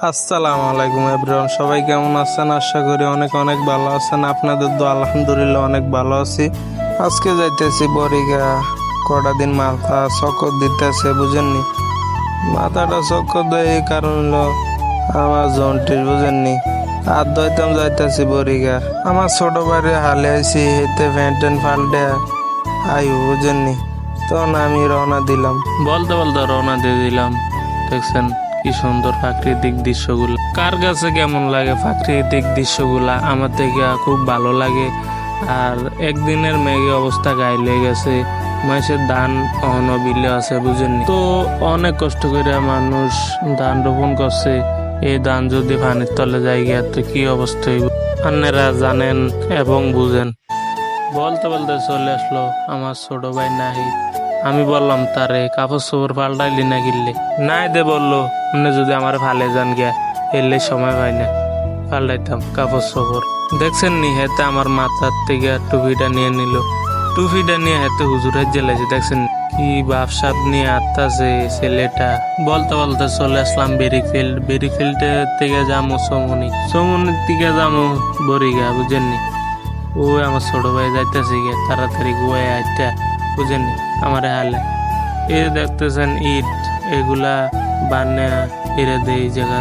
আসসালামু আলাইকুম এভরিওয়ান, সবাই কেমন আছেন? আশা করি অনেক অনেক ভালো আছেন। আপনাদের তো আলহামদুলিল্লাহ অনেক ভালো আছি। আজকে যাইতেছি বরিগা। কটা দিন মাথা চক্কর দিতেছে, বুঝেননি? মাথাটা চক্কর দেয় এই কারণ হলো আমার জন্টিস, বুঝেননি? আর দইতাম যাইতেছি বরিগা। আমার ছোট ভাইরে হালে আইছি, হেতে ফ্যান্টেন ফাল্টে আয়ু, বুঝেননি? তখন আমি রওনা দিলাম। বলতে বলতে রওনা দিয়ে দিলাম। দেখছেন কি সুন্দর প্রাকৃতিক দৃশ্যগুলো। কার কাছে কেমন লাগে প্রাকৃতিক দৃশ্যগুলা? আমার থেকে খুব ভালো লাগে। আর একদিনের মেঘে অবস্থা গাইলে গেছে, মাসের ধান অহনো বিলে আছে, বুঝেননি? তো অনেক কষ্ট করে মানুষ ধান রোপণ করছে। এই ধান যদি পানির তলে যায় গিয়া তো কি অবস্থা হইব আপনারা জানেন এবং বুঝেন। বলতে বলতে চলে আসলো আমার ছোট ভাই নাহিদ। আমি বললাম তারে কাপড় চোপড় পাল্টাইলি না কিনলে? নাই দে বললো যদি আমার ফালে যান গিয়া এলে সময় পাই না পাল্টাইতাম কাপড় চোপড়। দেখছেন নি হেতে আমার মাথার থেকে টুপিটা নিয়ে নিল। টুপিটা নিয়ে হেতে হুজুরের জেলাইছে। দেখছেন কি বাপসাপ নিয়ে আত্মাছে ছেলেটা। বলতে বলতে চলে আসলাম বেরিফিল্ড। বেরিফিল্ডের থেকে যাবো চমুনি, চমুনির থেকে যাবো বরিগা, বুঝেননি? ও আমার ছোট ভাই যাইতেছে গিয়ে তাড়াতাড়ি গোয়া আইটা, বুঝেননি? আমার হালে এই দেখতেছেন ইট, এগুলা বান্না এরে দেয় এই জায়গা।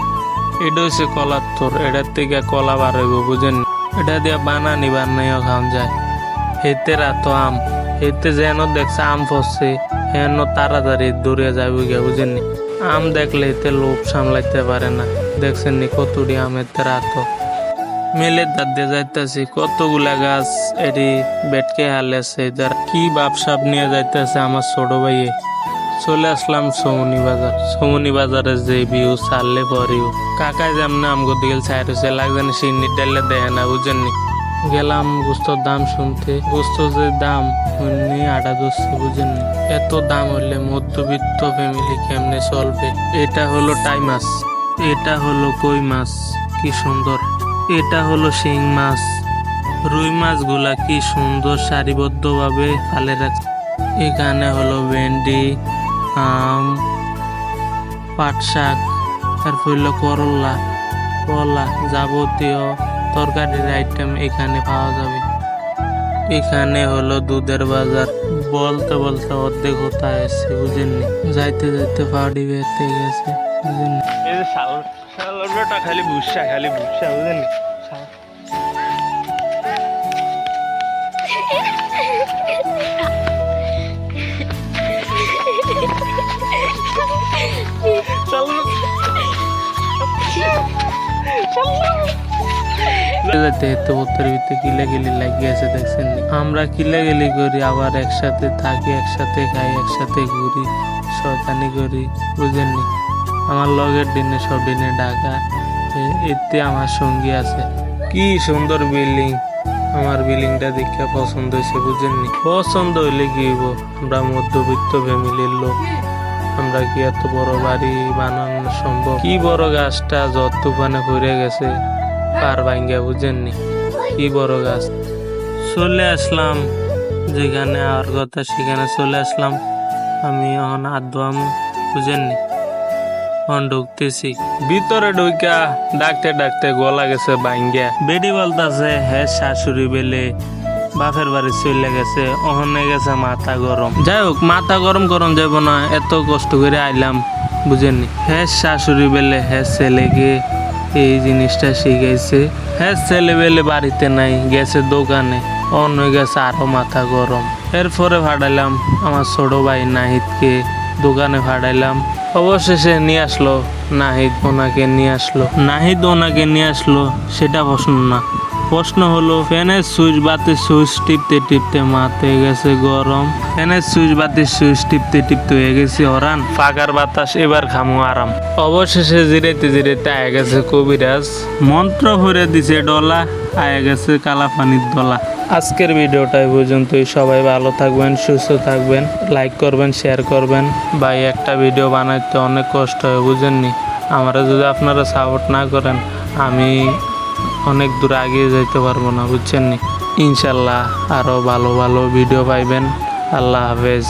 এটা হচ্ছে কলার থর, এটার থেকে কলা বার হইব, বুঝেন? এটা দিয়ে বানাইও খাওয়া যায়। হেতে রাত আম, হেতে যেন দেখছে আম ফসছে হেন তাড়াতাড়ি দৌড়ে যাবে গিয়া, বুঝেননি? আম দেখলে এতে লোভ সামলাইতে পারে না। দেখছেন নি কতটি আম এতে রাত মেলে দাঁত দিয়ে যাইতেছি। কতগুলা গাছ এটি বেটকে হালেছে। এদের কি বাপসাপ নিয়ে যাইতেছে আমার ছোট ভাইয়ে। চলে আসলাম সমনি বাজার। সমনি বাজারে যে ভিউ ছাড়লে পরেও কাকায় যেমন আমগো দিকে ছাই রয়েছে লাগছে না, সিন্নির ডাইলে দেয় না, বুঝেননি? গেলাম গোস্তর দাম শুনতে। গোস্ত যে দাম অমনি আটা ধরছে, বুঝেননি? এত দাম হলে মধ্যবিত্ত ফ্যামিলি কেমনে চলবে? এটা হলো টাই মাছ, এটা হলো কই মাছ, কি সুন্দর। এটা হলো শিং মাছ। রুই মাছগুলা কি সুন্দর সারিবদ্ধভাবে ফালে রাখছে। এখানে হলো ভেন্ডি, আম, পাট শাক, তারপর হলো করলা, কলা, যাবতীয় তরকারির আইটেম এখানে পাওয়া যাবে। এখানে হলো দুধের বাজার। বলতে বলতে অর্ধেক কোথায় এসছে, বুঝেননি? যাইতে যাইতে পাহাড়ি বেড়তে গেছে, বুঝেননি? এই যে শালটা খালি ভুসা, বুঝেননি? আমরা কিলাগিলি করি, আবার একসাথে থাকি, একসাথে খাই, একসাথে ঘুরি, শয়তানি করি, বুঝেননি? আমার লগের দিনে সব দিনে ঢাকা। এতে আমার সঙ্গী আছে। কি সুন্দর বিল্ডিং, আমার বিল্ডিংটা দেখে পছন্দ হয়েছে, বুঝেননি? পছন্দ হইলে কি হইব? আমরা মধ্যবিত্ত ফ্যামিলির লোক, আমরা কি এত বড় বাড়ি বানানো সম্ভব? কি বড় গাছটা যত তুফানে পড়ে গেছে পার ভাঙ্গা, বুঝেননি? কি বড় গাছ। চলে আসলাম যেখানে আর কথা সেখানে চলে আসলাম। আমি এখন আদম, বুঝেননি? এখন ঢুকতেছি ভিতরে। ঢুকা ডাকতে ডাকতে গলা গেছে ভাঙ্গা। বেডি বলতাছে হ্যাঁ শাশুড়ি বেলে বাপের বাড়ি চলে গেছে, ওখানে গেছে মাথা গরম। যাই হোক, মাথা গরম গরম যাব না, এত কষ্ট করে আইলাম, বুঝেননি? হ্যাঁ শাশুড়ি বেলে হ্যাঁ ছেলেকে এই জিনিসটা শিখাইছে। হ্যাঁ ছেলে বেলে বাড়িতে নাই, গেছে দোকানে, অন্য গেছে আরো মাথা গরম। এরপরে ভাড়াইলাম আমার ছোট ভাই নাহিদকে, দোকানে ভাড়াইলাম। অবশেষে নিয়ে আসলো নাহিদ, ওনাকে নিয়ে আসলো। নাহিদ ওনাকে নিয়ে আসলো সেটা প্রশ্ন না, প্রশ্ন হলো ফ্যানের সুইচ বাতি সুইচ টিপতে টিপতে মাথা হয়ে গেছে গরম। ফ্যানের সুইচ বাতি সুইচ টিপতে টিপতে হয়ে গেছে হরান। ফাঁকার বাতাস এবার খামু আরাম। অবশেষে জিরাইতে জিরাইতে আয়া গেছে কবিরাজ, মন্ত্র ভরে দিছে ডলা, আয়া গেছে কালা পানির দলা। আজকের ভিডিওটা এই পর্যন্তই। সবাই ভালো থাকবেন, সুস্থ থাকবেন, লাইক করবেন, শেয়ার করবেন। ভাই একটা ভিডিও বানাইতে অনেক কষ্ট হয়, বুঝেননি? আমরা যদি আপনারা সাপোর্ট না করেন আমি অনেক দূর এগিয়ে যাইতে পারবো না, বুঝছেন নি? ইনশাল্লাহ আরো ভালো ভালো ভিডিও পাইবেন। আল্লাহ হাফেজ।